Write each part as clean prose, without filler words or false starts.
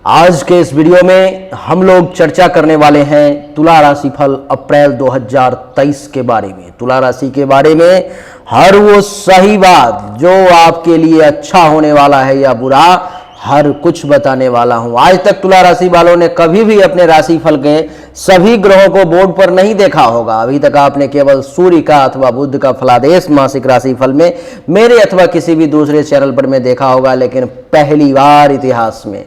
आज के इस वीडियो में हम लोग चर्चा करने वाले हैं तुला राशि फल अप्रैल 2023 के बारे में। तुला राशि के बारे में हर वो सही बात जो आपके लिए अच्छा होने वाला है या बुरा, हर कुछ बताने वाला हूं। आज तक तुला राशि वालों ने कभी भी अपने राशि फल के सभी ग्रहों को बोर्ड पर नहीं देखा होगा। अभी तक आपने केवल सूर्य का अथवा बुध का फलादेश मासिक राशि फल में मेरे अथवा किसी भी दूसरे चैनल पर में देखा होगा, लेकिन पहली बार इतिहास में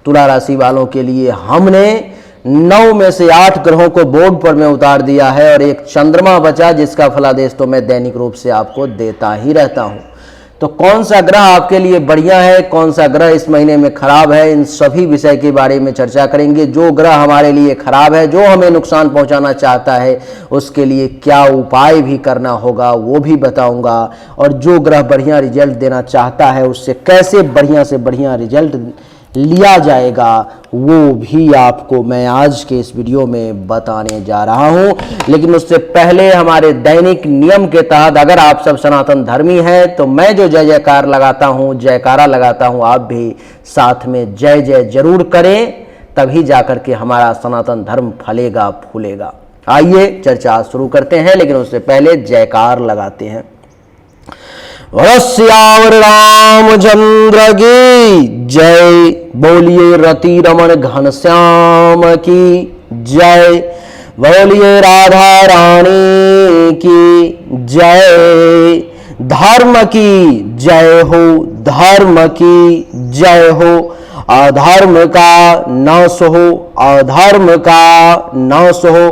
तुला राशि वालों के लिए हमने 9 में से 8 ग्रहों को बोर्ड पर में उतार दिया है और एक चंद्रमा बचा जिसका फलादेश तो मैं दैनिक रूप से आपको देता ही रहता हूं। तो कौन सा ग्रह आपके लिए बढ़िया है, कौन सा ग्रह इस महीने में खराब है, इन सभी विषय के बारे में चर्चा करेंगे। जो ग्रह हमारे लिए खराब है, जो हमें नुकसान पहुंचाना चाहता है, उसके लिए क्या उपाय भी करना होगा वो भी बताऊंगा, और जो ग्रह बढ़िया रिजल्ट देना चाहता है उससे कैसे बढ़िया से बढ़िया रिजल्ट लिया जाएगा वो भी आपको मैं आज के इस वीडियो में बताने जा रहा हूं। लेकिन उससे पहले हमारे दैनिक नियम के तहत अगर आप सब सनातन धर्मी हैं तो मैं जो जय जयकार लगाता हूं, जयकारा लगाता हूं, आप भी साथ में जय जय जरूर करें, तभी जाकर के हमारा सनातन धर्म फलेगा फूलेगा। आइए चर्चा शुरू करते हैं, लेकिन उससे पहले जयकार लगाते हैं। श्यावर रामचंद्र की जय, बोलिए रति रमन घनश्याम की जय, बोलिए राधा रानी की जय। धर्म की जय हो, धर्म की जय हो, अधर्म का नाश हो, अधर्म का नाश हो।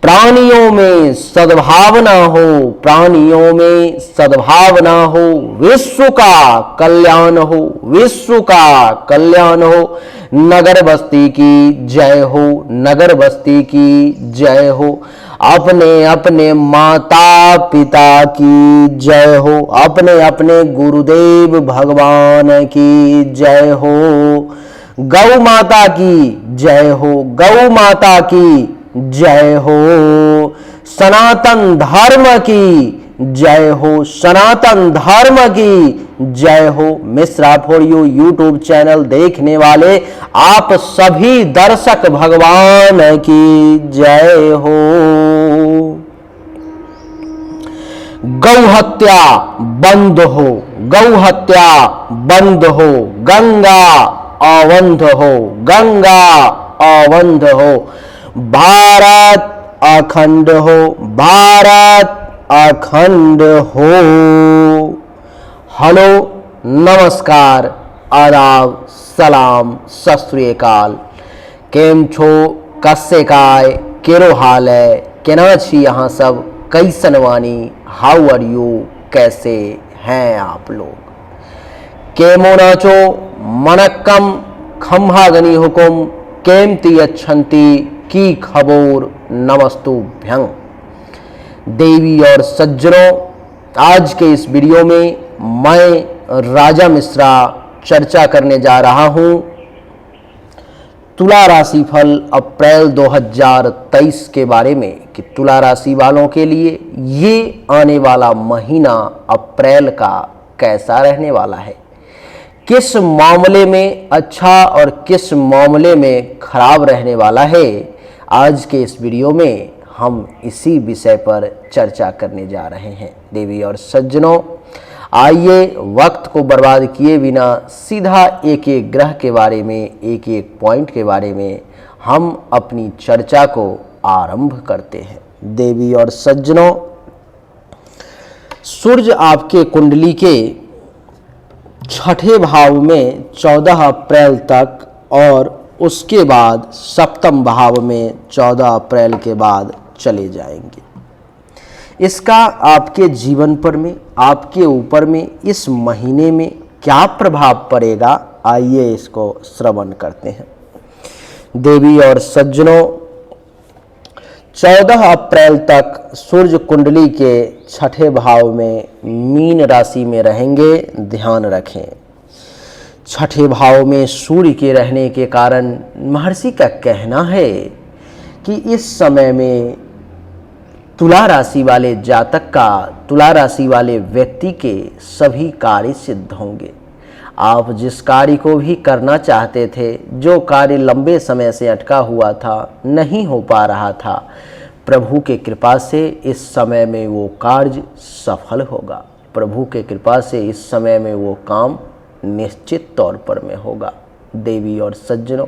प्राणियों में सद्भावना हो, प्राणियों में सद्भावना हो, विश्व का कल्याण हो, विश्व का कल्याण हो। नगर बस्ती की जय हो, नगर बस्ती की जय हो। अपने अपने माता पिता की जय हो, अपने अपने गुरुदेव भगवान की जय हो। गौ माता की जय हो, गौ माता की जय हो। सनातन धर्म की जय हो, सनातन धर्म की जय हो। Mishra for you YouTube channel देखने वाले आप सभी दर्शक भगवान की जय हो। गौ हत्या बंद हो, गौ हत्या बंद हो। गंगा अवंध हो, गंगा अवंध हो। भारत अखंड हो, भारत अखंड हो। हेलो, नमस्कार, आदाब, सलाम, सत श्री अकाल। केम छो, कस्से काय, केरो हाल है, केना छी यहाँ सब, कैसन वानी, हाउ आर यू, कैसे हैं आप लोग। केमो नाचो, मनक्कम, खम्भागनी हुकुम, केमती अच्छंती की खबोर, नमस्तुभ्यं। देवी और सज्जनों, आज के इस वीडियो में मैं राजा मिश्रा चर्चा करने जा रहा हूं तुला राशि फल अप्रैल 2023 के बारे में कि तुला राशि वालों के लिए ये आने वाला महीना अप्रैल का कैसा रहने वाला है, किस मामले में अच्छा और किस मामले में खराब रहने वाला है। आज के इस वीडियो में हम इसी विषय पर चर्चा करने जा रहे हैं। देवी और सज्जनों, आइए वक्त को बर्बाद किए बिना सीधा एक एक ग्रह के बारे में, एक एक पॉइंट के बारे में हम अपनी चर्चा को आरंभ करते हैं। देवी और सज्जनों, सूर्य आपके कुंडली के छठे भाव में 14 अप्रैल तक और उसके बाद सप्तम भाव में 14 अप्रैल के बाद चले जाएंगे। इसका आपके जीवन पर में, आपके ऊपर में इस महीने में क्या प्रभाव पड़ेगा, आइए इसको श्रवण करते हैं। देवी और सज्जनों, 14 अप्रैल तक सूर्य कुंडली के छठे भाव में मीन राशि में रहेंगे। ध्यान रखें, छठे भाव में सूर्य के रहने के कारण महर्षि का कहना है कि इस समय में तुला राशि वाले जातक का, तुला राशि वाले व्यक्ति के सभी कार्य सिद्ध होंगे। आप जिस कार्य को भी करना चाहते थे, जो कार्य लंबे समय से अटका हुआ था, नहीं हो पा रहा था, प्रभु के कृपा से इस समय में वो कार्य सफल होगा। प्रभु के कृपा से इस समय में वो काम निश्चित तौर पर में होगा। देवी और सज्जनों,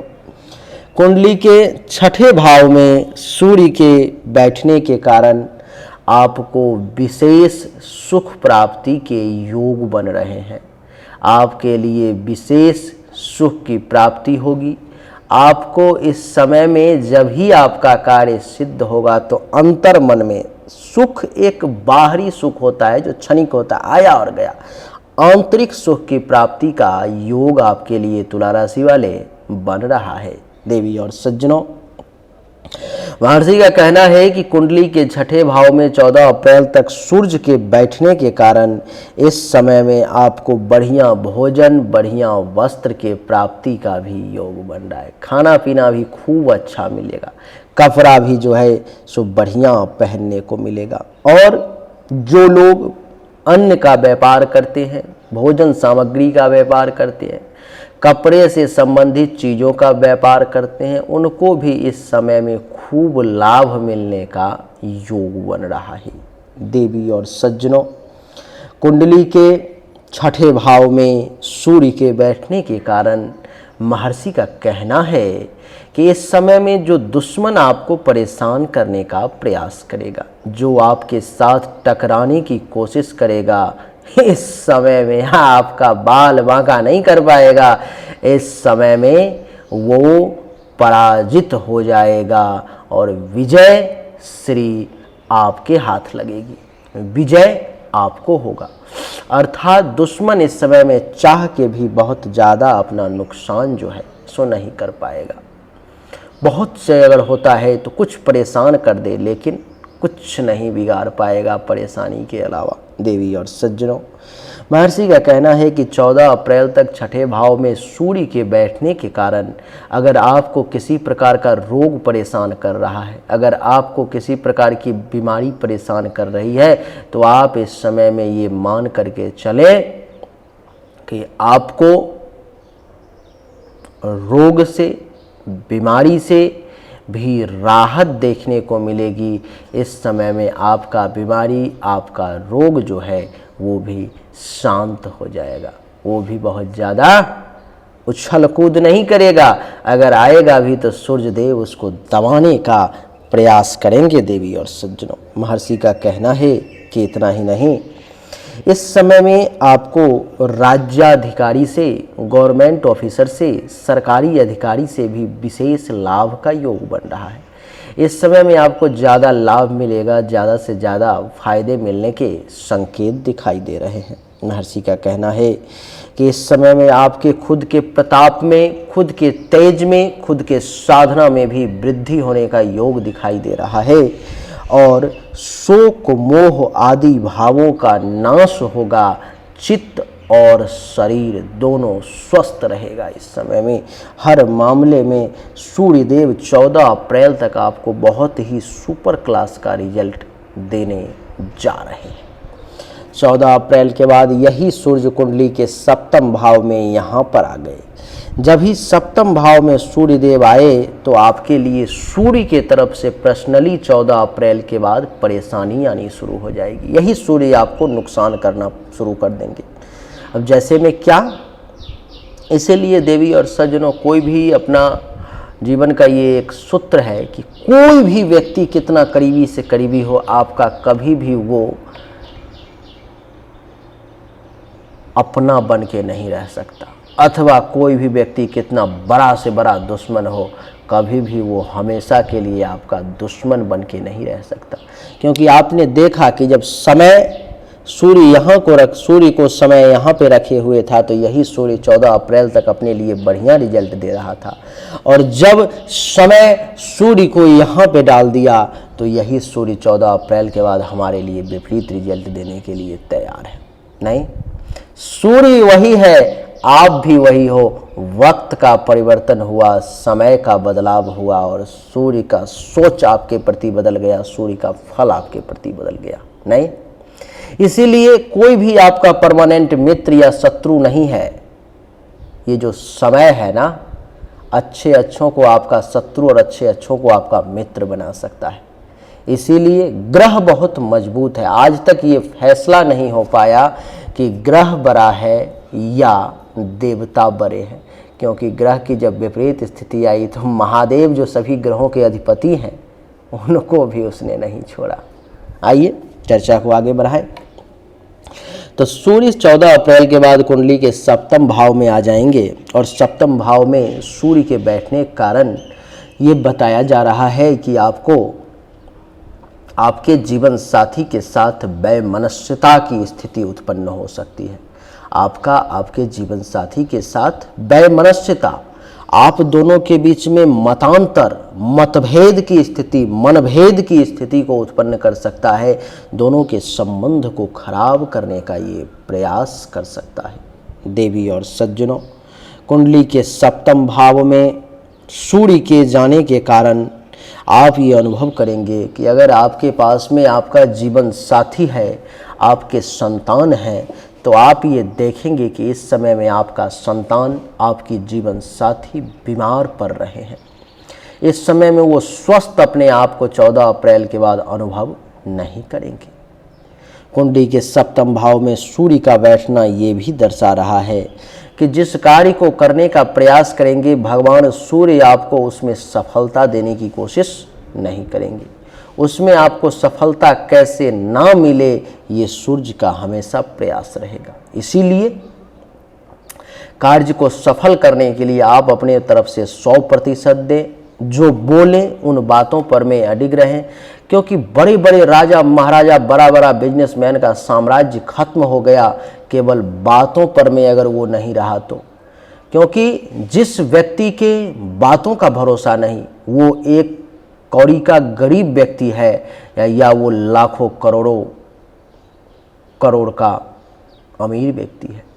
कुंडली के छठे भाव में सूर्य के बैठने के कारण आपको विशेष सुख प्राप्ति के योग बन रहे हैं। आपके लिए विशेष सुख की प्राप्ति होगी। आपको इस समय में जब ही आपका कार्य सिद्ध होगा तो अंतर मन में सुख, एक बाहरी सुख होता है जो क्षणिक होता है, आया और गया। आंतरिक सुख की प्राप्ति का योग आपके लिए तुला राशि वाले बन रहा है। देवी और सज्जनों, महर्षि का कहना है कि कुंडली के छठे भाव में 14 अप्रैल तक सूर्य के बैठने के कारण इस समय में आपको बढ़िया भोजन, बढ़िया वस्त्र के प्राप्ति का भी योग बन रहा है। खाना पीना भी खूब अच्छा मिलेगा, कपड़ा भी जो है सो बढ़िया पहनने को मिलेगा। और जो लोग अन्न का व्यापार करते हैं, भोजन सामग्री का व्यापार करते हैं, कपड़े से संबंधित चीज़ों का व्यापार करते हैं, उनको भी इस समय में खूब लाभ मिलने का योग बन रहा है। देवी और सज्जनों, कुंडली के छठे भाव में सूर्य के बैठने के कारण महर्षि का कहना है कि इस समय में जो दुश्मन आपको परेशान करने का प्रयास करेगा, जो आपके साथ टकराने की कोशिश करेगा, इस समय में आपका बाल बांका नहीं कर पाएगा। इस समय में वो पराजित हो जाएगा और विजय श्री आपके हाथ लगेगी, विजय आपको होगा। अर्थात दुश्मन इस समय में चाह के भी बहुत ज़्यादा अपना नुकसान जो है सो नहीं कर पाएगा। बहुत से अगर होता है तो कुछ परेशान कर दे, लेकिन कुछ नहीं बिगाड़ पाएगा परेशानी के अलावा। देवी और सज्जनों, महर्षि का कहना है कि 14 अप्रैल तक छठे भाव में सूर्य के बैठने के कारण अगर आपको किसी प्रकार का रोग परेशान कर रहा है, अगर आपको किसी प्रकार की बीमारी परेशान कर रही है, तो आप इस समय में ये मान करके चले कि आपको रोग से, बीमारी से भी राहत देखने को मिलेगी। इस समय में आपका बीमारी, आपका रोग जो है वो भी शांत हो जाएगा, वो भी बहुत ज़्यादा उछल कूद नहीं करेगा। अगर आएगा भी तो सूर्य देव उसको दबाने का प्रयास करेंगे। देवी और सज्जनों, महर्षि का कहना है कि इतना ही नहीं, इस समय में आपको राज्याधिकारी से, गवर्नमेंट ऑफिसर से, सरकारी अधिकारी से भी विशेष लाभ का योग बन रहा है। इस समय में आपको ज़्यादा लाभ मिलेगा, ज़्यादा से ज़्यादा फायदे मिलने के संकेत दिखाई दे रहे हैं। महर्षि का कहना है कि इस समय में आपके खुद के प्रताप में, खुद के तेज में, खुद के साधना में भी वृद्धि होने का योग दिखाई दे रहा है और शोक, मोह आदि भावों का नाश होगा। चित्त और शरीर दोनों स्वस्थ रहेगा। इस समय में हर मामले में सूर्यदेव 14 अप्रैल तक आपको बहुत ही सुपर क्लास का रिजल्ट देने जा रहे हैं। 14 अप्रैल के बाद यही सूर्य कुंडली के सप्तम भाव में यहाँ पर आ गए। जब ही सप्तम भाव में सूर्यदेव आए तो आपके लिए सूर्य के तरफ से पर्सनली 14 अप्रैल के बाद परेशानी आनी शुरू हो जाएगी। यही सूर्य आपको नुकसान करना शुरू कर देंगे। अब जैसे में क्या, इसीलिए देवी और सज्जनों, कोई भी अपना जीवन का ये एक सूत्र है कि कोई भी व्यक्ति कितना करीबी से करीबी हो, आपका कभी भी वो अपना बन के नहीं रह सकता। अथवा कोई भी व्यक्ति कितना बड़ा से बड़ा दुश्मन हो, कभी भी वो हमेशा के लिए आपका दुश्मन बन के नहीं रह सकता। क्योंकि आपने देखा कि जब समय सूर्य को समय यहाँ पे रखे हुए था तो यही सूर्य 14 अप्रैल तक अपने लिए बढ़िया रिजल्ट दे रहा था, और जब समय सूर्य को यहाँ पे डाल दिया तो यही सूर्य 14 अप्रैल के बाद हमारे लिए विपरीत रिजल्ट देने के लिए तैयार है। नहीं, सूर्य वही है, आप भी वही हो। वक्त का परिवर्तन हुआ, समय का बदलाव हुआ और सूर्य का सोच आपके प्रति बदल गया, सूर्य का फल आपके प्रति बदल गया। नहीं, इसीलिए कोई भी आपका परमानेंट मित्र या शत्रु नहीं है। ये जो समय है ना, अच्छे अच्छों को आपका शत्रु और अच्छे अच्छों को आपका मित्र बना सकता है। इसीलिए ग्रह बहुत मजबूत है। आज तक ये फैसला नहीं हो पाया कि ग्रह बड़ा है या देवता बड़े हैं, क्योंकि ग्रह की जब विपरीत स्थिति आई तो महादेव जो सभी ग्रहों के अधिपति हैं उनको भी उसने नहीं छोड़ा। आइए चर्चा को आगे बढ़ाएं। तो सूर्य 14 अप्रैल के बाद कुंडली के सप्तम भाव में आ जाएंगे और सप्तम भाव में सूर्य के बैठने के कारण ये बताया जा रहा है कि आपको आपके जीवन साथी के साथ वैमनस्यता की स्थिति उत्पन्न हो सकती है। आपके जीवन साथी के साथ वैमनस्यता, आप दोनों के बीच में मतांतर, मतभेद की स्थिति, मनभेद की स्थिति को उत्पन्न कर सकता है। दोनों के संबंध को खराब करने का ये प्रयास कर सकता है। देवी और सज्जनों, कुंडली के सप्तम भाव में सूर्य के जाने के कारण आप ये अनुभव करेंगे कि अगर आपके पास में आपका जीवन साथी है, आपके संतान हैं, तो आप ये देखेंगे कि इस समय में आपका संतान, आपकी जीवन साथी बीमार पड़ रहे हैं। इस समय में वो स्वस्थ अपने आप को 14 अप्रैल के बाद अनुभव नहीं करेंगे। कुंडली के सप्तम भाव में सूर्य का बैठना ये भी दर्शा रहा है कि जिस कार्य को करने का प्रयास करेंगे, भगवान सूर्य आपको उसमें सफलता देने की कोशिश नहीं करेंगे। उसमें आपको सफलता कैसे ना मिले, ये सूर्य का हमेशा प्रयास रहेगा। इसीलिए कार्य को सफल करने के लिए आप अपने तरफ से 100% दें। जो बोलें उन बातों पर में अडिग रहें, क्योंकि बड़े बड़े राजा महाराजा, बड़ा बड़ा बिजनेसमैन का साम्राज्य खत्म हो गया केवल बातों पर में अगर वो नहीं रहा तो। क्योंकि जिस व्यक्ति के बातों का भरोसा नहीं, वो एक कौड़ी का गरीब व्यक्ति है या वो लाखों करोड़ों करोड़ का अमीर व्यक्ति है।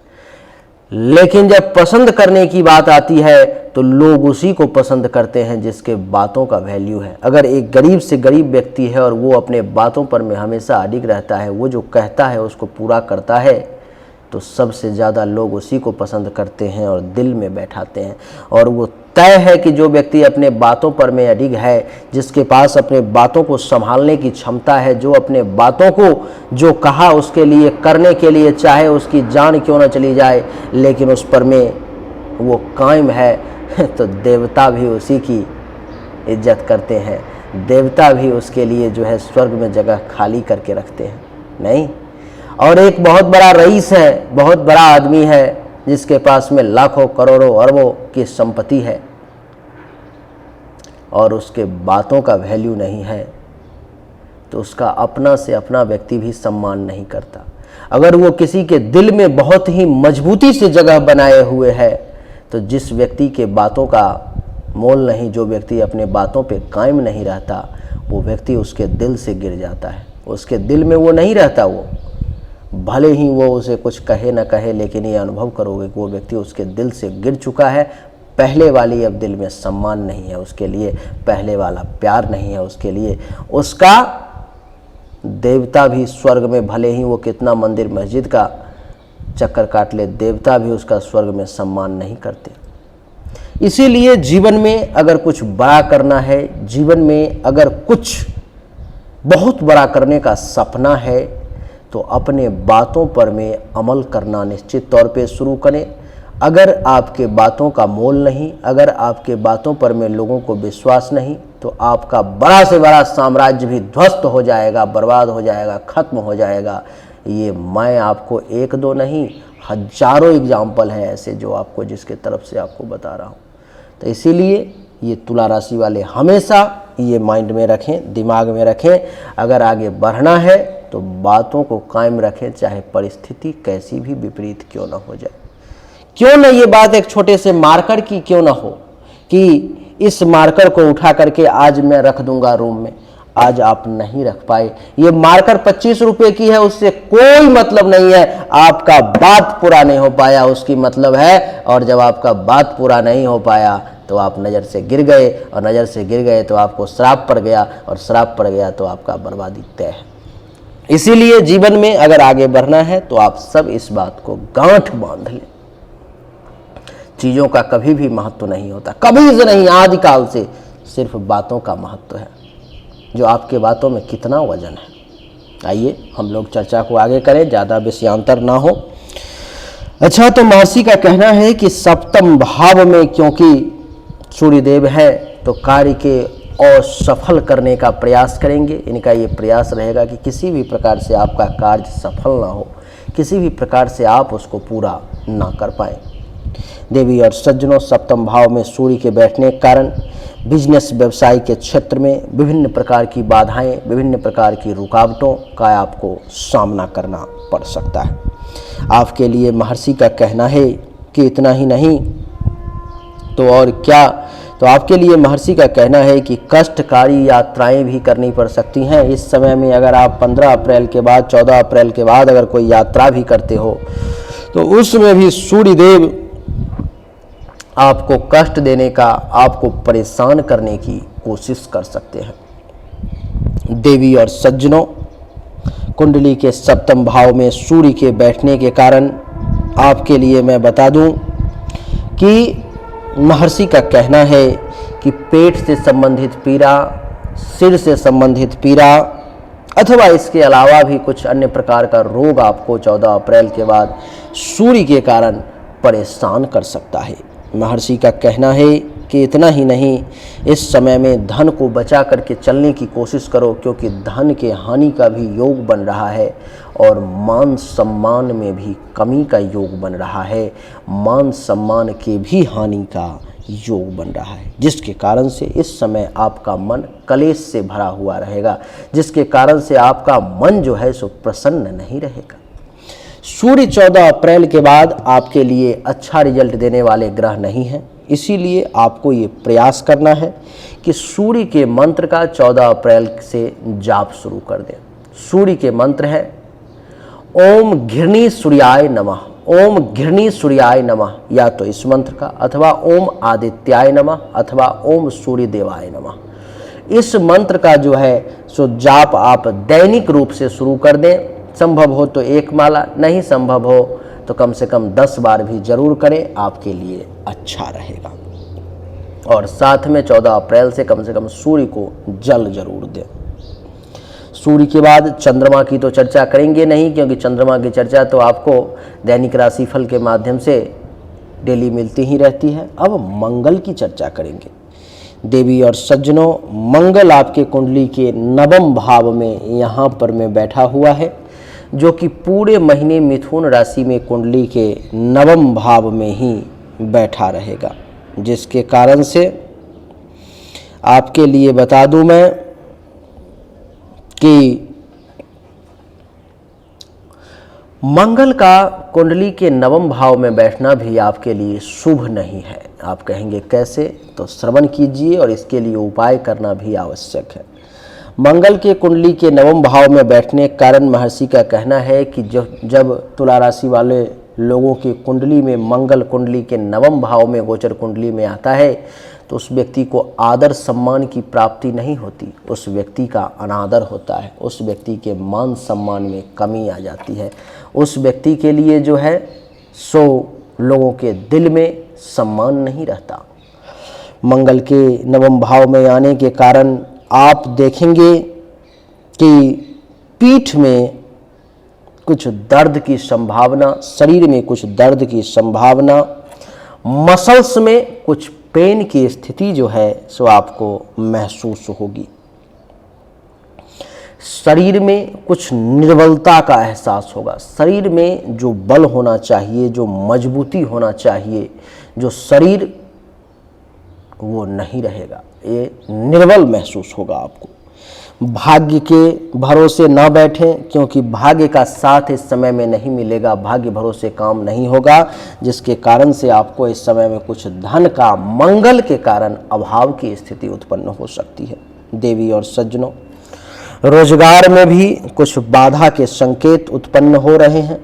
लेकिन जब पसंद करने की बात आती है तो लोग उसी को पसंद करते हैं जिसके बातों का वैल्यू है। अगर एक गरीब से गरीब व्यक्ति है और वो अपने बातों पर में हमेशा अडिग रहता है, वो जो कहता है उसको पूरा करता है, तो सबसे ज़्यादा लोग उसी को पसंद करते हैं और दिल में बैठाते हैं। और वो तय है कि जो व्यक्ति अपने बातों पर में अडिग है, जिसके पास अपने बातों को संभालने की क्षमता है, जो अपने बातों को जो कहा उसके लिए करने के लिए चाहे उसकी जान क्यों न चली जाए, लेकिन उस पर में वो कायम है, तो देवता भी उसी की इज्जत करते हैं। देवता भी उसके लिए जो है स्वर्ग में जगह खाली करके रखते हैं। नहीं, और एक बहुत बड़ा रईस है, बहुत बड़ा आदमी है, जिसके पास में लाखों करोड़ों अरबों की संपत्ति है और उसके बातों का वैल्यू नहीं है, तो उसका अपना से अपना व्यक्ति भी सम्मान नहीं करता। अगर वो किसी के दिल में बहुत ही मजबूती से जगह बनाए हुए है, तो जिस व्यक्ति के बातों का मोल नहीं, जो व्यक्ति अपने बातों पे कायम नहीं रहता, वो व्यक्ति उसके दिल से गिर जाता है। उसके दिल में वो नहीं रहता। वो भले ही वो उसे कुछ कहे न कहे, लेकिन ये अनुभव करोगे कि वो व्यक्ति उसके दिल से गिर चुका है। पहले वाली अब दिल में सम्मान नहीं है उसके लिए, पहले वाला प्यार नहीं है उसके लिए। उसका देवता भी स्वर्ग में, भले ही वो कितना मंदिर मस्जिद का चक्कर काट ले, देवता भी उसका स्वर्ग में सम्मान नहीं करते। इसीलिए जीवन में अगर कुछ बड़ा करना है, जीवन में अगर कुछ बहुत बड़ा करने का सपना है, तो अपने बातों पर में अमल करना निश्चित तौर पे शुरू करें। अगर आपके बातों का मोल नहीं, अगर आपके बातों पर में लोगों को विश्वास नहीं, तो आपका बड़ा से बड़ा साम्राज्य भी ध्वस्त हो जाएगा, बर्बाद हो जाएगा, खत्म हो जाएगा। ये मैं आपको एक दो नहीं, हजारों एग्जाम्पल हैं ऐसे जो आपको, जिसके तरफ से आपको बता रहा हूँ। तो इसीलिए ये तुला राशि वाले हमेशा ये माइंड में रखें, दिमाग में रखें, अगर आगे बढ़ना है तो बातों को कायम रखें, चाहे परिस्थिति कैसी भी विपरीत क्यों ना हो जाए। क्यों ना ये बात एक छोटे से मार्कर की क्यों ना हो कि इस मार्कर को उठा करके आज मैं रख दूंगा रूम में, आज आप नहीं रख पाए। ये मार्कर 25 रुपए की है, उससे कोई मतलब नहीं है। आपका बात पूरा नहीं हो पाया उसकी मतलब है, और जब आपका बात पूरा नहीं हो पाया तो आप नज़र से गिर गए, और नज़र से गिर गए तो आपको श्राप पड़ गया, और श्राप पड़ गया तो आपका बर्बादी तय है। इसीलिए जीवन में अगर आगे बढ़ना है तो आप सब इस बात को गांठ बांध लें। चीज़ों का कभी भी महत्व नहीं होता, कभी से नहीं, आदिकाल से सिर्फ बातों का महत्व है, जो आपके बातों में कितना वजन है। आइए हम लोग चर्चा को आगे करें, ज़्यादा विषयांतर ना हो। अच्छा, तो महर्षि का कहना है कि सप्तम भाव में क्योंकि सूर्यदेव है तो कार्य के असफल करने का प्रयास करेंगे। इनका ये प्रयास रहेगा कि किसी भी प्रकार से आपका कार्य सफल ना हो, किसी भी प्रकार से आप उसको पूरा ना कर पाएँ। देवी और सज्जनों, सप्तम भाव में सूर्य के बैठने के कारण बिजनेस व्यवसाय के क्षेत्र में विभिन्न प्रकार की बाधाएं, विभिन्न प्रकार की रुकावटों का आपको सामना करना पड़ सकता है। आपके लिए महर्षि का कहना है कि इतना ही नहीं तो और क्या, तो आपके लिए महर्षि का कहना है कि कष्टकारी यात्राएं भी करनी पड़ सकती हैं। इस समय में अगर आप 15 अप्रैल के बाद, 14 अप्रैल के बाद अगर कोई यात्रा भी करते हो तो उसमें भी सूर्यदेव आपको कष्ट देने का, आपको परेशान करने की कोशिश कर सकते हैं। देवी और सज्जनों, कुंडली के सप्तम भाव में सूर्य के बैठने के कारण आपके लिए मैं बता दूं कि महर्षि का कहना है कि पेट से संबंधित पीड़ा, सिर से संबंधित पीड़ा अथवा इसके अलावा भी कुछ अन्य प्रकार का रोग आपको 14 अप्रैल के बाद सूर्य के कारण परेशान कर सकता है। महर्षि का कहना है कि इतना ही नहीं, इस समय में धन को बचा करके चलने की कोशिश करो, क्योंकि धन के हानि का भी योग बन रहा है और मान सम्मान में भी कमी का योग बन रहा है, मान सम्मान के भी हानि का योग बन रहा है, जिसके कारण से इस समय आपका मन कलेश से भरा हुआ रहेगा, जिसके कारण से आपका मन जो है सो प्रसन्न नहीं रहेगा। सूर्य 14 अप्रैल के बाद आपके लिए अच्छा रिजल्ट देने वाले ग्रह नहीं हैं, इसीलिए आपको ये प्रयास करना है कि सूर्य के मंत्र का 14 अप्रैल से जाप शुरू कर दें। सूर्य के मंत्र है ओम घृणी सूर्याय नमः, ओम घृणी सूर्याय नमः, या तो इस मंत्र का, अथवा ओम आदित्याय नमः, अथवा ओम सूर्य देवाय नमः। इस मंत्र का जो है सो जाप आप दैनिक रूप से शुरू कर दें। संभव हो तो 1 माला, नहीं संभव हो तो कम से कम 10 बार भी जरूर करें, आपके लिए अच्छा रहेगा। और साथ में 14 अप्रैल से कम सूर्य को जल जरूर दें। सूर्य के बाद चंद्रमा की तो चर्चा करेंगे नहीं, क्योंकि चंद्रमा की चर्चा तो आपको दैनिक राशिफल के माध्यम से डेली मिलती ही रहती है। अब मंगल की चर्चा करेंगे। देवी और सज्जनों, मंगल आपके कुंडली के 9वें भाव में यहाँ पर मैं बैठा हुआ है, जो कि पूरे महीने मिथुन राशि में कुंडली के 9वें भाव में ही बैठा रहेगा, जिसके कारण से आपके लिए बता दूं मैं कि मंगल का कुंडली के 9वें भाव में बैठना भी आपके लिए शुभ नहीं है। आप कहेंगे कैसे, तो श्रवण कीजिए और इसके लिए उपाय करना भी आवश्यक है। मंगल के कुंडली के 9वें भाव में बैठने के कारण महर्षि का कहना है कि जब तुला राशि वाले लोगों की कुंडली में मंगल कुंडली के 9वें भाव में गोचर कुंडली में आता है तो उस व्यक्ति को आदर सम्मान की प्राप्ति नहीं होती, उस व्यक्ति का अनादर होता है, उस व्यक्ति के मान सम्मान में कमी आ जाती है, उस व्यक्ति के लिए जो है सो लोगों के दिल में सम्मान नहीं रहता। मंगल के 9वें भाव में आने के कारण आप देखेंगे कि पीठ में कुछ दर्द की संभावना, शरीर में कुछ दर्द की संभावना, मसल्स में कुछ पेन की स्थिति जो है सो आपको महसूस होगी। शरीर में कुछ निर्बलता का एहसास होगा, शरीर में जो बल होना चाहिए, जो मजबूती होना चाहिए, जो शरीर वो नहीं रहेगा, ये निर्बल महसूस होगा आपको। भाग्य के भरोसे न बैठें, क्योंकि भाग्य का साथ इस समय में नहीं मिलेगा, भाग्य भरोसे काम नहीं होगा, जिसके कारण से आपको इस समय में कुछ धन का मंगल के कारण अभाव की स्थिति उत्पन्न हो सकती है। देवी और सज्जनों, रोजगार में भी कुछ बाधा के संकेत उत्पन्न हो रहे हैं,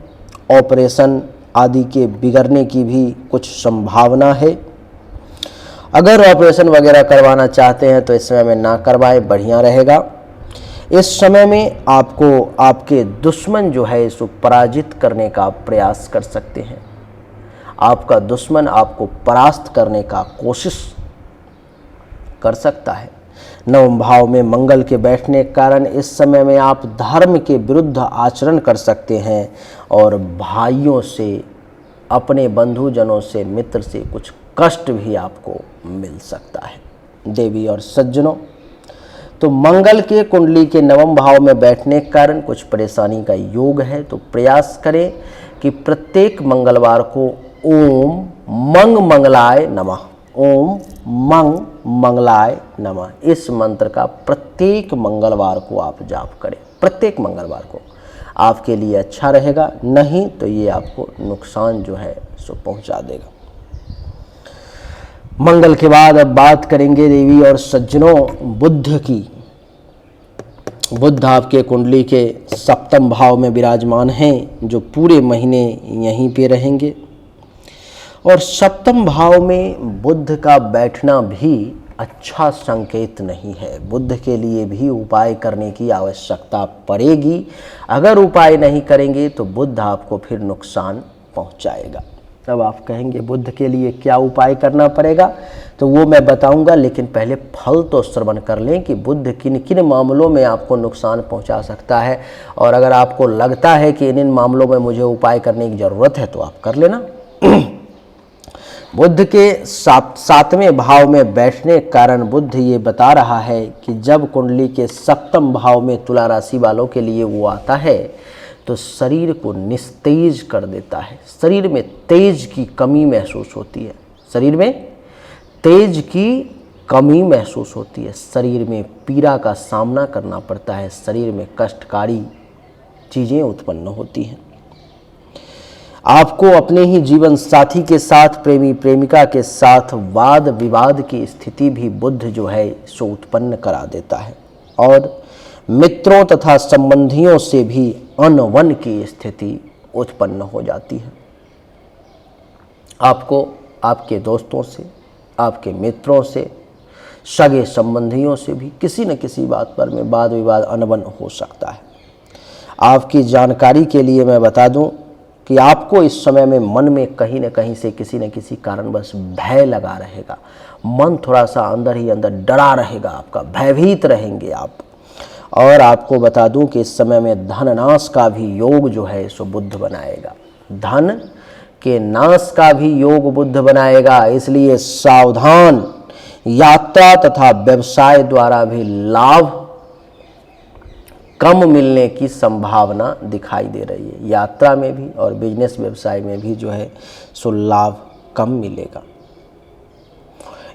ऑपरेशन आदि के बिगड़ने की भी कुछ संभावना है। अगर ऑपरेशन वगैरह करवाना चाहते हैं तो इस समय में ना करवाएं, बढ़िया रहेगा। इस समय में आपको आपके दुश्मन जो है इसको पराजित करने का प्रयास कर सकते हैं। आपका दुश्मन आपको परास्त करने का कोशिश कर सकता है। नवम भाव में मंगल के बैठने के कारण इस समय में आप धर्म के विरुद्ध आचरण कर सकते हैं और भाइयों से, अपने बंधुजनों से, मित्र से कुछ कष्ट भी आपको मिल सकता है। देवी और सज्जनों, तो मंगल के कुंडली के नवम भाव में बैठने के कारण कुछ परेशानी का योग है। तो प्रयास करें कि प्रत्येक मंगलवार को ओम मंग मंगलाय नमः, ओम मंग मंगलाय नमः, इस मंत्र का प्रत्येक मंगलवार को आप जाप करें। प्रत्येक मंगलवार को आपके लिए अच्छा रहेगा, नहीं तो ये आपको नुकसान जो है सो पहुंचा देगा। मंगल के बाद अब बात करेंगे देवी और सज्जनों बुध की। बुध आपके कुंडली के सप्तम भाव में विराजमान हैं, जो पूरे महीने यहीं पे रहेंगे। और सप्तम भाव में बुध का बैठना भी अच्छा संकेत नहीं है। बुध के लिए भी उपाय करने की आवश्यकता पड़ेगी। अगर उपाय नहीं करेंगे तो बुध आपको फिर नुकसान पहुंचाएगा। तब आप कहेंगे बुध के लिए क्या उपाय करना पड़ेगा, तो वो मैं बताऊंगा, लेकिन पहले फल तो श्रवण कर लें कि बुध किन किन मामलों में आपको नुकसान पहुंचा सकता है। और अगर आपको लगता है कि इन मामलों में मुझे उपाय करने की ज़रूरत है तो आप कर लेना। बुध के सातवें भाव में बैठने के कारण बुध ये बता रहा है कि जब कुंडली के सप्तम भाव में तुला राशि वालों के लिए वो आता है तो शरीर को निस्तेज कर देता है। शरीर में तेज की कमी महसूस होती है, शरीर में तेज की कमी महसूस होती है, शरीर में पीड़ा का सामना करना पड़ता है, शरीर में कष्टकारी चीज़ें उत्पन्न होती हैं। आपको अपने ही जीवन साथी के साथ, प्रेमी प्रेमिका के साथ वाद विवाद की स्थिति भी बुध जो है सो उत्पन्न करा देता है। और मित्रों तथा संबंधियों से भी अनबन की स्थिति उत्पन्न हो जाती है। आपको आपके दोस्तों से, आपके मित्रों से, सगे संबंधियों से भी किसी न किसी बात पर में वाद विवाद अनबन हो सकता है। आपकी जानकारी के लिए मैं बता दूं कि आपको इस समय में मन में कहीं न कहीं से किसी न किसी कारणवश भय लगा रहेगा। मन थोड़ा सा अंदर ही अंदर डरा रहेगा, आपका भयभीत रहेंगे आप। और आपको बता दूं कि इस समय में धन नाश का भी योग जो है सो बुध बनाएगा। धन के नाश का भी योग बुध बनाएगा, इसलिए सावधान। यात्रा तथा व्यवसाय द्वारा भी लाभ कम मिलने की संभावना दिखाई दे रही है। यात्रा में भी और बिजनेस व्यवसाय में भी जो है सो लाभ कम मिलेगा।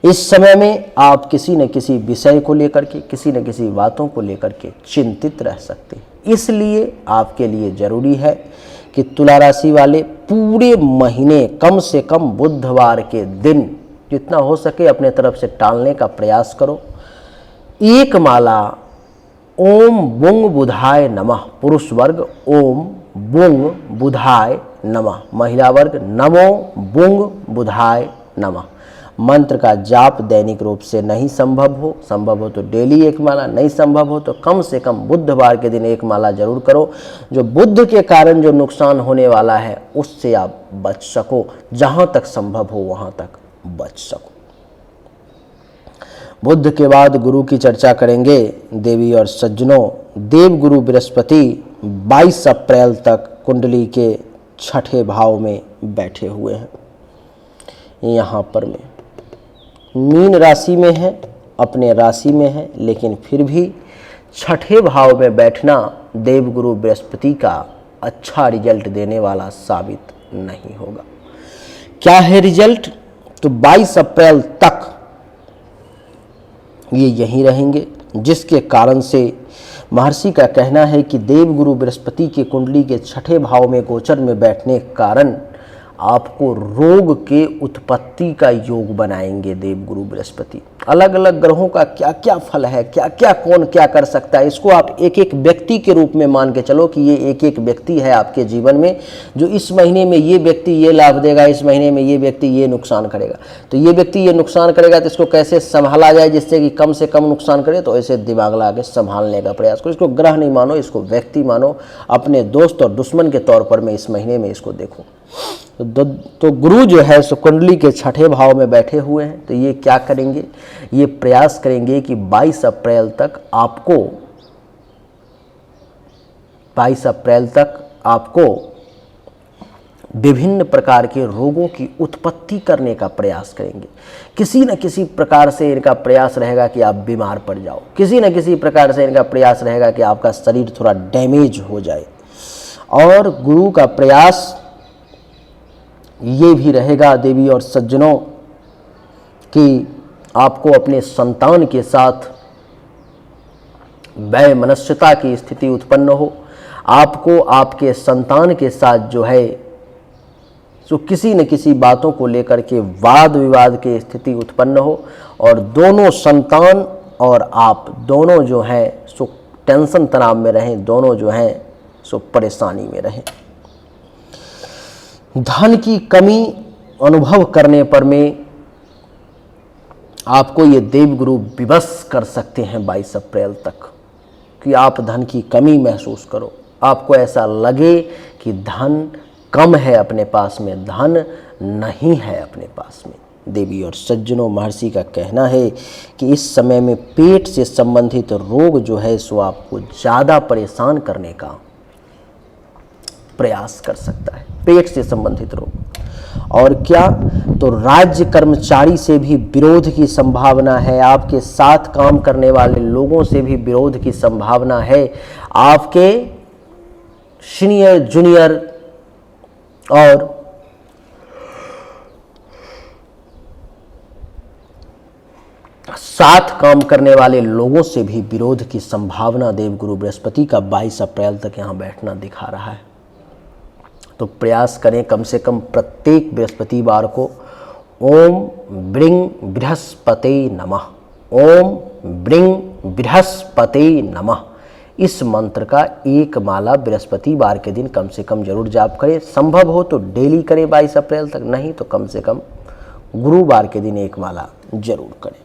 इस समय में आप किसी न किसी विषय को लेकर के, किसी न किसी बातों को लेकर के चिंतित रह सकते हैं। इसलिए आपके लिए जरूरी है कि तुला राशि वाले पूरे महीने कम से कम बुधवार के दिन जितना हो सके अपने तरफ से टालने का प्रयास करो। एक माला ओम बुंग बुधाय नमः, पुरुष वर्ग ओम बुंग बुधाय नमः, महिला वर्ग नमो बुंग बुधाय नमः मंत्र का जाप दैनिक रूप से नहीं संभव हो तो डेली एक माला, नहीं संभव हो तो कम से कम बुधवार के दिन एक माला जरूर करो। जो बुध के कारण जो नुकसान होने वाला है उससे आप बच सको, जहां तक संभव हो वहां तक बच सको। बुध के बाद गुरु की चर्चा करेंगे देवी और सज्जनों। देव गुरु बृहस्पति 22 अप्रैल तक कुंडली के छठे भाव में बैठे हुए हैं। यहाँ पर में मीन राशि में है, अपने राशि में है, लेकिन फिर भी छठे भाव में बैठना देवगुरु बृहस्पति का अच्छा रिजल्ट देने वाला साबित नहीं होगा। क्या है रिजल्ट? तो 22 अप्रैल तक ये यहीं रहेंगे, जिसके कारण से महर्षि का कहना है कि देवगुरु बृहस्पति के कुंडली के छठे भाव में गोचर में बैठने के कारण आपको रोग के उत्पत्ति का योग बनाएंगे देवगुरु बृहस्पति। अलग अलग ग्रहों का क्या क्या फल है, क्या क्या कौन क्या कर सकता है, इसको आप एक एक व्यक्ति के रूप में मान के चलो कि ये एक एक व्यक्ति है आपके जीवन में, जो इस महीने में ये व्यक्ति ये लाभ देगा, इस महीने में ये व्यक्ति ये नुकसान करेगा। तो ये व्यक्ति ये नुकसान करेगा तो इसको कैसे संभाला जाए जिससे कि कम से कम नुकसान करे, तो ऐसे दिमाग लगा के संभालने का प्रयास करो। इसको ग्रह नहीं मानो, इसको व्यक्ति मानो, अपने दोस्त और दुश्मन के तौर पर मैं इस महीने में इसको देखूँ। तो गुरु जो है सो कुंडली के छठे भाव में बैठे हुए हैं। तो ये क्या करेंगे, ये प्रयास करेंगे कि 22 अप्रैल तक आपको विभिन्न प्रकार के रोगों की उत्पत्ति करने का प्रयास करेंगे। किसी न किसी प्रकार से इनका प्रयास रहेगा कि आप बीमार पड़ जाओ, किसी न किसी प्रकार से इनका प्रयास रहेगा कि आपका शरीर थोड़ा डैमेज हो जाए। और गुरु का प्रयास ये भी रहेगा देवी और सज्जनों कि आपको अपने संतान के साथ वैमनस्यता की स्थिति उत्पन्न हो, आपको आपके संतान के साथ जो है सो किसी न किसी बातों को लेकर के वाद विवाद की स्थिति उत्पन्न हो, और दोनों संतान और आप दोनों जो हैं सो टेंशन तनाव में रहें, दोनों जो हैं सो परेशानी में रहें। धन की कमी अनुभव करने पर में आपको ये देवगुरु विवश कर सकते हैं 22 अप्रैल तक, कि आप धन की कमी महसूस करो, आपको ऐसा लगे कि धन कम है अपने पास में, धन नहीं है अपने पास में। देवी और सज्जनों, महर्षि का कहना है कि इस समय में पेट से संबंधित रोग जो है सो आपको ज़्यादा परेशान करने का प्रयास कर सकता है, पेट से संबंधित रोग। और क्या, तो राज्य कर्मचारी से भी विरोध की संभावना है, आपके साथ काम करने वाले लोगों से भी विरोध की संभावना है, आपके सीनियर जूनियर और साथ काम करने वाले लोगों से भी विरोध की संभावना देवगुरु बृहस्पति का 22 अप्रैल तक यहाँ बैठना दिखा रहा है। तो प्रयास करें कम से कम प्रत्येक बृहस्पतिवार को ओम ब्रिंग बृहस्पते नमः, ओम ब्रिंग बृहस्पते नमः, इस मंत्र का एक माला बृहस्पतिवार के दिन कम से कम जरूर जाप करें। संभव हो तो डेली करें 22 अप्रैल तक, नहीं तो कम से कम गुरुवार के दिन एक माला जरूर करें।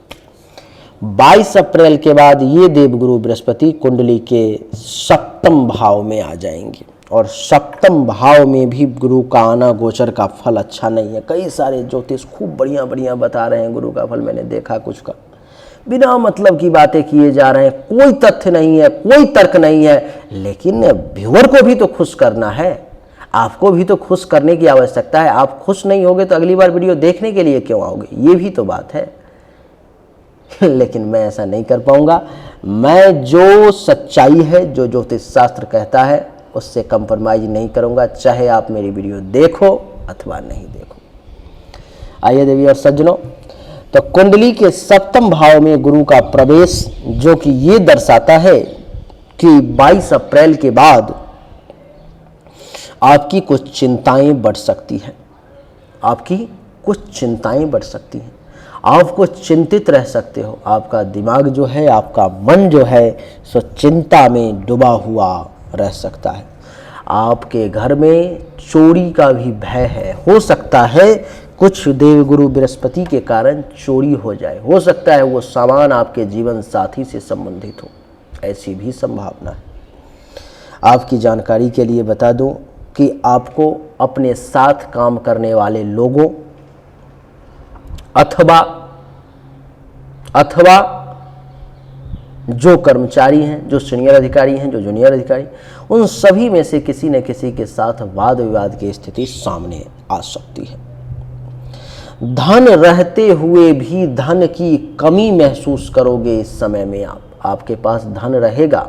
22 अप्रैल के बाद ये देवगुरु बृहस्पति कुंडली के सप्तम भाव में आ जाएंगे, और सप्तम भाव में भी गुरु का आना गोचर का फल अच्छा नहीं है। कई सारे ज्योतिष खूब बढ़िया बढ़िया बता रहे हैं गुरु का फल, मैंने देखा कुछ का बिना मतलब की बातें किए जा रहे हैं, कोई तथ्य नहीं है, कोई तर्क नहीं है, लेकिन व्यूअर को भी तो खुश करना है, आपको भी तो खुश करने की आवश्यकता है। आप खुश नहीं होगे तो अगली बार वीडियो देखने के लिए क्यों आओगे, ये भी तो बात है। लेकिन मैं ऐसा नहीं कर पाऊंगा, मैं जो सच्चाई है, जो ज्योतिष शास्त्र कहता है उससे कंप्रोमाइज नहीं करूंगा, चाहे आप मेरी वीडियो देखो अथवा नहीं देखो। आइए देवी और सज्जनों, तो कुंडली के सप्तम भाव में गुरु का प्रवेश जो कि ये दर्शाता है कि 22 अप्रैल के बाद आपकी कुछ चिंताएं बढ़ सकती हैं, आपकी कुछ चिंताएं बढ़ सकती हैं, आप कुछ चिंतित रह सकते हो, आपका दिमाग जो है, आपका मन जो है सो चिंता में डूबा हुआ रह सकता है। आपके घर में चोरी का भी भय है, हो सकता है कुछ देवगुरु बृहस्पति के कारण चोरी हो जाए, हो सकता है वो सामान आपके जीवन साथी से संबंधित हो, ऐसी भी संभावना है। आपकी जानकारी के लिए बता दूं कि आपको अपने साथ काम करने वाले लोगों अथवा जो कर्मचारी हैं, जो सीनियर अधिकारी हैं, जो जूनियर अधिकारी, उन सभी में से किसी न किसी के साथ वाद विवाद की स्थिति सामने आ सकती है। धन रहते हुए भी धन की कमी महसूस करोगे इस समय में। आपके पास धन रहेगा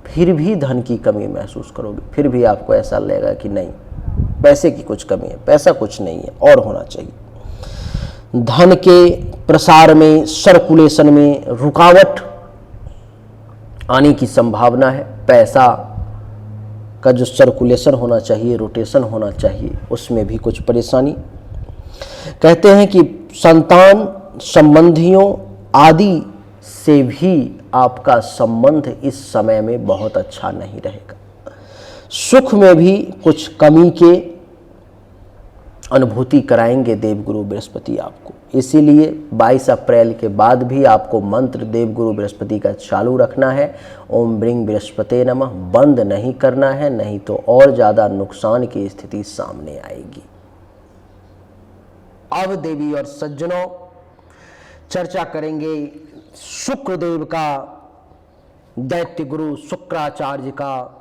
फिर भी धन की कमी महसूस करोगे, फिर भी आपको ऐसा लगेगा कि नहीं, पैसे की कुछ कमी है, पैसा कुछ नहीं है और होना चाहिए। धन के प्रसार में, सर्कुलेशन में रुकावट आने की संभावना है। पैसा का जो सर्कुलेशन होना चाहिए, रोटेशन होना चाहिए, उसमें भी कुछ परेशानी। कहते हैं कि संतान संबंधियों आदि से भी आपका संबंध इस समय में बहुत अच्छा नहीं रहेगा। सुख में भी कुछ कमी के अनुभूति कराएंगे देवगुरु बृहस्पति आपको। इसीलिए 22 अप्रैल के बाद भी आपको मंत्र देवगुरु बृहस्पति का चालू रखना है। ओम ब्रिंग बृहस्पते नमः बंद नहीं करना है, नहीं तो और ज़्यादा नुकसान की स्थिति सामने आएगी। अब देवी और सज्जनों चर्चा करेंगे शुक्रदेव का, दैत्य गुरु शुक्राचार्य का।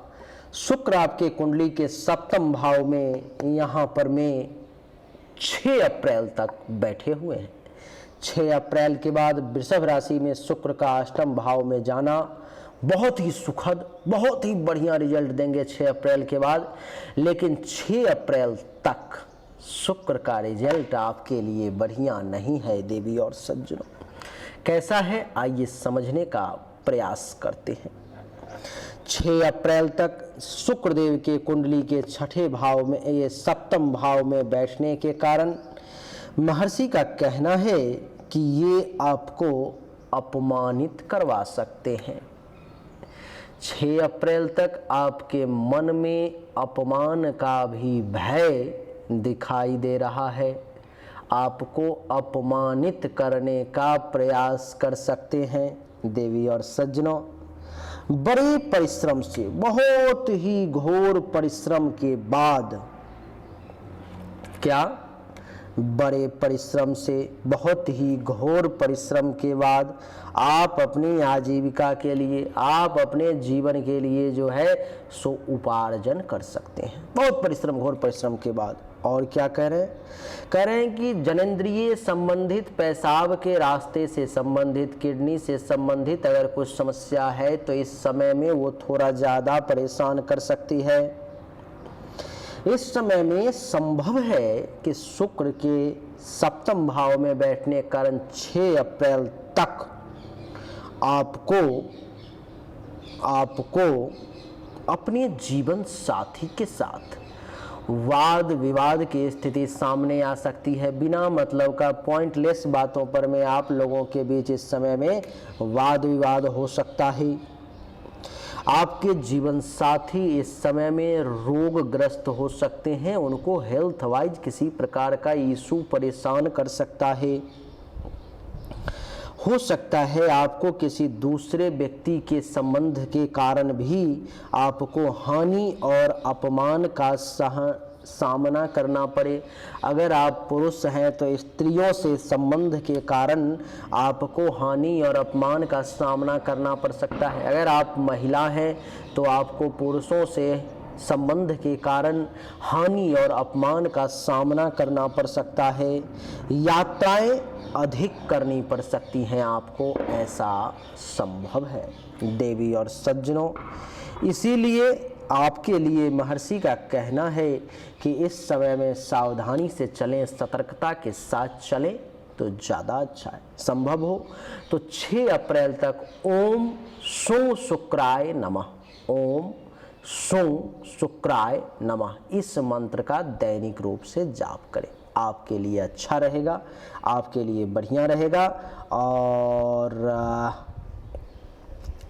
शुक्र आपके कुंडली के सप्तम भाव में यहाँ पर में 6 अप्रैल तक बैठे हुए हैं। 6 अप्रैल के बाद वृषभ राशि में शुक्र का अष्टम भाव में जाना बहुत ही सुखद, बहुत ही बढ़िया रिजल्ट देंगे 6 अप्रैल के बाद। लेकिन 6 अप्रैल तक शुक्र का रिजल्ट आपके लिए बढ़िया नहीं है देवी और सज्जनों। कैसा है, आइए समझने का प्रयास करते हैं। 6 अप्रैल तक शुक्रदेव के कुंडली के छठे भाव में, ये सप्तम भाव में बैठने के कारण महर्षि का कहना है कि ये आपको अपमानित करवा सकते हैं। 6 अप्रैल तक आपके मन में अपमान का भी भय दिखाई दे रहा है। आपको अपमानित करने का प्रयास कर सकते हैं देवी और सज्जनों। बड़े परिश्रम से, बहुत ही घोर परिश्रम के बाद, क्या बड़े परिश्रम से, बहुत ही घोर परिश्रम के बाद आप अपनी आजीविका के लिए, आप अपने जीवन के लिए जो है सो उपार्जन कर सकते हैं बहुत परिश्रम, घोर परिश्रम के बाद। और क्या कह रहे हैं? कह रहे हैं कि जनेंद्रिय संबंधित, पेशाब के रास्ते से संबंधित, किडनी से संबंधित अगर कुछ समस्या है तो इस समय में वो थोड़ा ज़्यादा परेशान कर सकती है। इस समय में संभव है कि शुक्र के सप्तम भाव में बैठने के कारण 6 अप्रैल तक आपको अपने जीवन साथी के साथ वाद विवाद की स्थिति सामने आ सकती है। बिना मतलब का पॉइंटलेस बातों पर में आप लोगों के बीच इस समय में वाद विवाद हो सकता है। आपके जीवन साथी इस समय में रोगग्रस्त हो सकते हैं, उनको हेल्थ वाइज किसी प्रकार का इशू परेशान कर सकता है। हो सकता है आपको किसी दूसरे व्यक्ति के संबंध के कारण भी आपको हानि और अपमान का सामना करना पड़े। अगर आप पुरुष हैं तो स्त्रियों से संबंध के कारण आपको हानि और अपमान का सामना करना पड़ सकता है। अगर आप महिला हैं तो आपको पुरुषों से संबंध के कारण हानि और अपमान का सामना करना पड़ सकता है। यात्राएं अधिक करनी पड़ सकती हैं आपको, ऐसा संभव है देवी और सज्जनों। इसीलिए आपके लिए महर्षि का कहना है कि इस समय में सावधानी से चलें, सतर्कता के साथ चलें तो ज़्यादा अच्छा है। संभव हो तो 6 अप्रैल तक ओम सो शुक्राय नमः, ओम सो शुक्राय नमः इस मंत्र का दैनिक रूप से जाप करें। आपके लिए अच्छा रहेगा, आपके लिए बढ़िया रहेगा और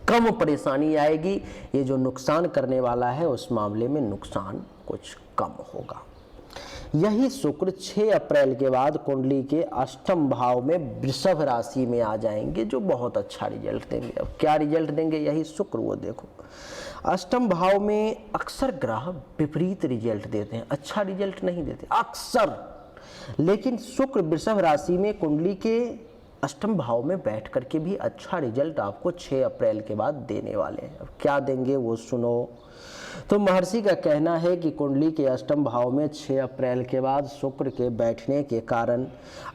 कम परेशानी आएगी। ये जो नुकसान करने वाला है उस मामले में नुकसान कुछ कम होगा। यही शुक्र 6 अप्रैल के बाद कुंडली के अष्टम भाव में वृषभ राशि में आ जाएंगे, जो बहुत अच्छा रिजल्ट देंगे। अब क्या रिजल्ट देंगे यही शुक्र, वो देखो अष्टम भाव में अक्सर ग्रह विपरीत रिजल्ट देते हैं, अच्छा रिजल्ट नहीं देते अक्सर। लेकिन शुक्र वृषभ राशि में कुंडली के अष्टम भाव में बैठ करके भी अच्छा रिजल्ट आपको 6 अप्रैल के बाद देने वाले हैं। अब क्या देंगे वो सुनो। तो महर्षि का कहना है कि कुंडली के अष्टम भाव में 6 अप्रैल के बाद शुक्र के बैठने के कारण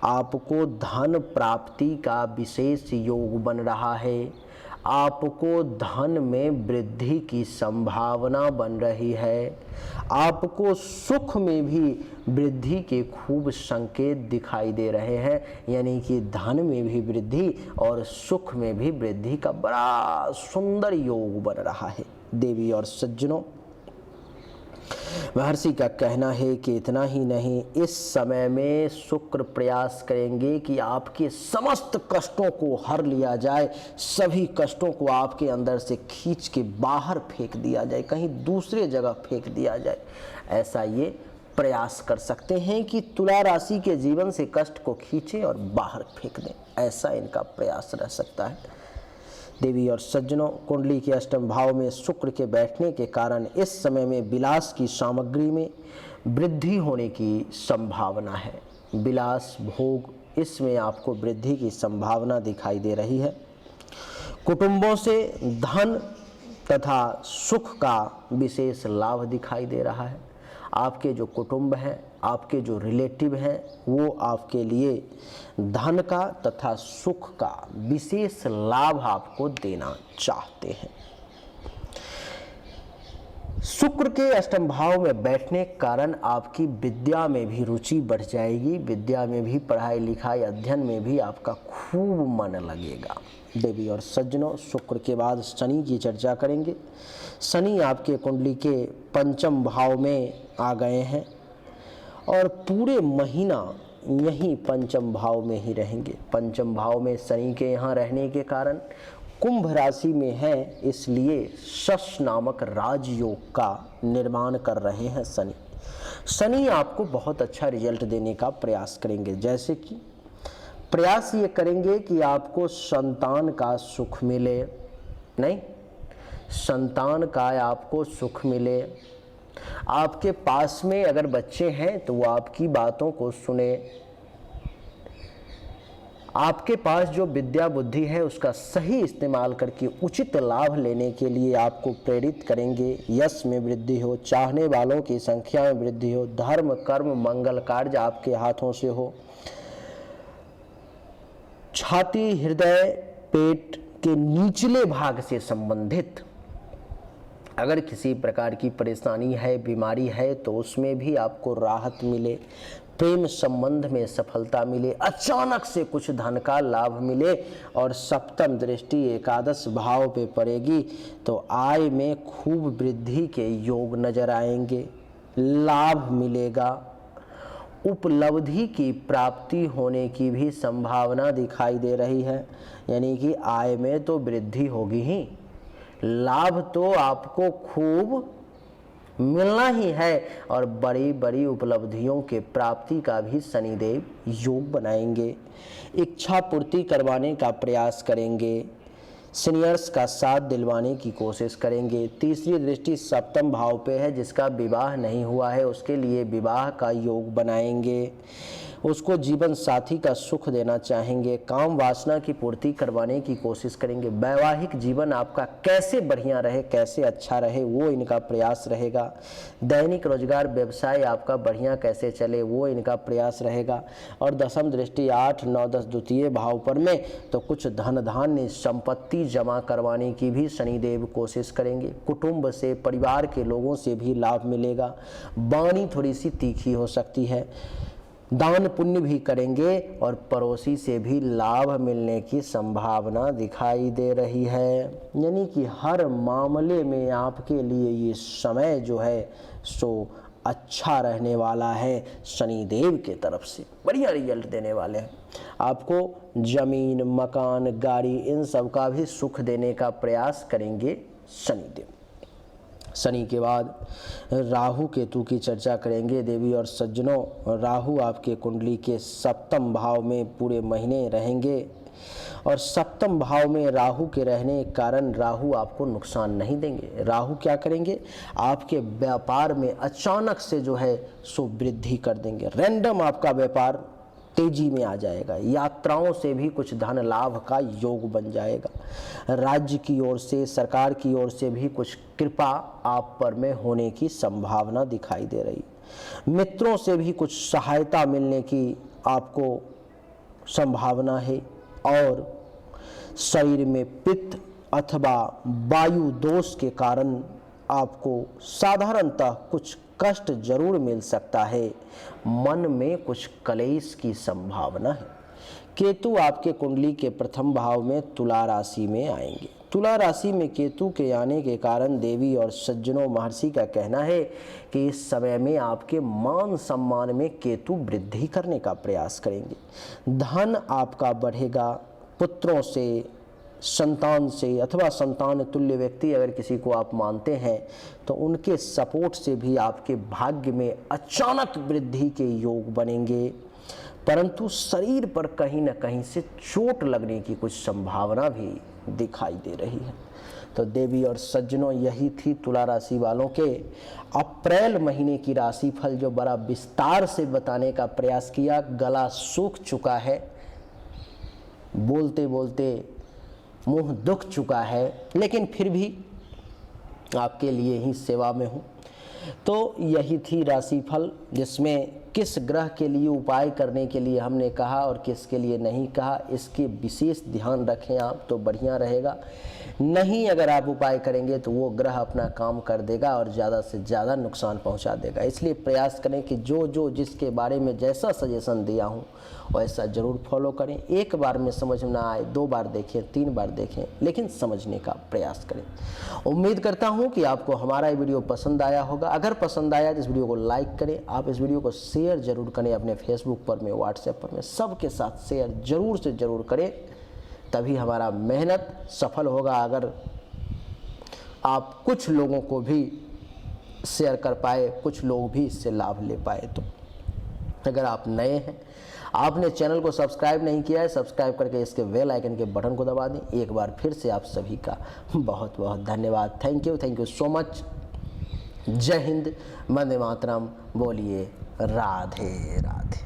आपको धन प्राप्ति का विशेष योग बन रहा है। आपको धन में वृद्धि की संभावना बन रही है। आपको सुख में भी वृद्धि के खूब संकेत दिखाई दे रहे हैं, यानी कि धन में भी वृद्धि और सुख में भी वृद्धि का बड़ा सुंदर योग बन रहा है देवी और सज्जनों। महर्षि का कहना है कि इतना ही नहीं, इस समय में शुक्र प्रयास करेंगे कि आपके समस्त कष्टों को हर लिया जाए, सभी कष्टों को आपके अंदर से खींच के बाहर फेंक दिया जाए, कहीं दूसरे जगह फेंक दिया जाए। ऐसा ये प्रयास कर सकते हैं कि तुला राशि के जीवन से कष्ट को खींचें और बाहर फेंक दें, ऐसा इनका प्रयास रह सकता है। देवी और सज्जनों, कुंडली के अष्टम भाव में शुक्र के बैठने के कारण इस समय में विलास की सामग्री में वृद्धि होने की संभावना है। विलास, भोग, इसमें आपको वृद्धि की संभावना दिखाई दे रही है। कुटुंबों से धन तथा सुख का विशेष लाभ दिखाई दे रहा है। आपके जो कुटुंब हैं, आपके जो रिलेटिव हैं, वो आपके लिए धन का तथा सुख का विशेष लाभ आपको देना चाहते हैं। शुक्र के अष्टम भाव में बैठने के कारण आपकी विद्या में भी रुचि बढ़ जाएगी। विद्या में भी, पढ़ाई लिखाई अध्ययन में भी आपका खूब मन लगेगा। देवी और सज्जनों, शुक्र के बाद शनि की चर्चा करेंगे। शनि आपके कुंडली के पंचम भाव में आ गए हैं और पूरे महीना यहीं पंचम भाव में ही रहेंगे। पंचम भाव में शनि के यहाँ रहने के कारण कुंभ राशि में है, इसलिए शश नामक राजयोग का निर्माण कर रहे हैं शनि। शनि आपको बहुत अच्छा रिजल्ट देने का प्रयास करेंगे। जैसे कि प्रयास ये करेंगे कि आपको संतान का सुख मिले, नहीं, संतान का आपको सुख मिले। आपके पास में अगर बच्चे हैं तो वो आपकी बातों को सुने। आपके पास जो विद्या बुद्धि है उसका सही इस्तेमाल करके उचित लाभ लेने के लिए आपको प्रेरित करेंगे। यश में वृद्धि हो, चाहने वालों की संख्या में वृद्धि हो, धर्म कर्म मंगल कार्य आपके हाथों से हो। छाती, हृदय, पेट के निचले भाग से संबंधित अगर किसी प्रकार की परेशानी है, बीमारी है, तो उसमें भी आपको राहत मिले। प्रेम संबंध में सफलता मिले, अचानक से कुछ धन का लाभ मिले और सप्तम दृष्टि एकादश भाव पे पड़ेगी तो आय में खूब वृद्धि के योग नजर आएंगे। लाभ मिलेगा, उपलब्धि की प्राप्ति होने की भी संभावना दिखाई दे रही है। यानी कि आय में तो वृद्धि होगी ही, लाभ तो आपको खूब मिलना ही है और बड़ी बड़ी उपलब्धियों के प्राप्ति का भी शनिदेव योग बनाएंगे। इच्छा पूर्ति करवाने का प्रयास करेंगे, सीनियर्स का साथ दिलवाने की कोशिश करेंगे। तीसरी दृष्टि सप्तम भाव पे है, जिसका विवाह नहीं हुआ है उसके लिए विवाह का योग बनाएंगे। उसको जीवन साथी का सुख देना चाहेंगे, काम वासना की पूर्ति करवाने की कोशिश करेंगे। वैवाहिक जीवन आपका कैसे बढ़िया रहे, कैसे अच्छा रहे, वो इनका प्रयास रहेगा। दैनिक रोजगार व्यवसाय आपका बढ़िया कैसे चले, वो इनका प्रयास रहेगा। और दसम दृष्टि 8, 9, 10 द्वितीय भाव पर में तो कुछ धन धान्य संपत्ति जमा करवाने की भी शनिदेव कोशिश करेंगे। कुटुंब से, परिवार के लोगों से भी लाभ मिलेगा। वाणी थोड़ी सी तीखी हो सकती है। दान पुण्य भी करेंगे और पड़ोसी से भी लाभ मिलने की संभावना दिखाई दे रही है। यानी कि हर मामले में आपके लिए ये समय जो है सो अच्छा रहने वाला है। शनिदेव के तरफ से बढ़िया रिजल्ट देने वाले हैं। आपको जमीन, मकान, गाड़ी, इन सब का भी सुख देने का प्रयास करेंगे शनिदेव। शनि के बाद राहु केतु की चर्चा करेंगे। देवी और सज्जनों, राहु आपके कुंडली के सप्तम भाव में पूरे महीने रहेंगे और सप्तम भाव में राहु के रहने के कारण राहु आपको नुकसान नहीं देंगे। राहु क्या करेंगे, आपके व्यापार में अचानक से जो है सो वृद्धि कर देंगे। रैंडम आपका व्यापार तेजी में आ जाएगा। यात्राओं से भी कुछ धन लाभ का योग बन जाएगा। राज्य की ओर से, सरकार की ओर से भी कुछ कृपा आप पर में होने की संभावना दिखाई दे रही। मित्रों से भी कुछ सहायता मिलने की आपको संभावना है। और शरीर में पित्त अथवा वायु दोष के कारण आपको साधारणतः कुछ कष्ट जरूर मिल सकता है। मन में कुछ कलेश की संभावना है। केतु आपके कुंडली के प्रथम भाव में तुला राशि में आएंगे। तुला राशि में केतु के आने के कारण देवी और सज्जनों, महर्षि का कहना है कि इस समय में आपके मान सम्मान में केतु वृद्धि करने का प्रयास करेंगे। धन आपका बढ़ेगा। पुत्रों से, संतान से अथवा संतान तुल्य व्यक्ति अगर किसी को आप मानते हैं तो उनके सपोर्ट से भी आपके भाग्य में अचानक वृद्धि के योग बनेंगे। परंतु शरीर पर कहीं न कहीं से चोट लगने की कुछ संभावना भी दिखाई दे रही है। तो देवी और सज्जनों, यही थी तुला राशि वालों के अप्रैल महीने की राशिफल, जो बड़ा विस्तार से बताने का प्रयास किया। गला सूख चुका है, बोलते बोलते मुंह दुख चुका है, लेकिन फिर भी आपके लिए ही सेवा में हूँ। तो यही थी राशिफल, जिसमें किस ग्रह के लिए उपाय करने के लिए हमने कहा और किसके लिए नहीं कहा, इसके विशेष ध्यान रखें आप तो बढ़िया रहेगा। नहीं अगर आप उपाय करेंगे तो वो ग्रह अपना काम कर देगा और ज़्यादा से ज़्यादा नुकसान पहुंचा देगा। इसलिए प्रयास करें कि जो जिसके बारे में जैसा सजेशन दिया हूं वैसा ज़रूर फॉलो करें। एक बार में समझ में ना आए, 2 बार देखें, 3 बार देखें, लेकिन समझने का प्रयास करें। उम्मीद करता हूं कि आपको हमारा ये वीडियो पसंद आया होगा। अगर पसंद आया तो इस वीडियो को लाइक करें। आप इस वीडियो को शेयर जरूर करें अपने फेसबुक पर में, व्हाट्सएप पर में, सबके साथ शेयर जरूर से ज़रूर करें, तभी हमारा मेहनत सफल होगा। अगर आप कुछ लोगों को भी शेयर कर पाए, कुछ लोग भी इससे लाभ ले पाए तो। अगर आप नए हैं, आपने चैनल को सब्सक्राइब नहीं किया है, सब्सक्राइब करके इसके बेल आइकन के बटन को दबा दें। एक बार फिर से आप सभी का बहुत बहुत धन्यवाद। Thank you so much. जय हिंद, वंदे मातरम। बोलिए राधे राधे।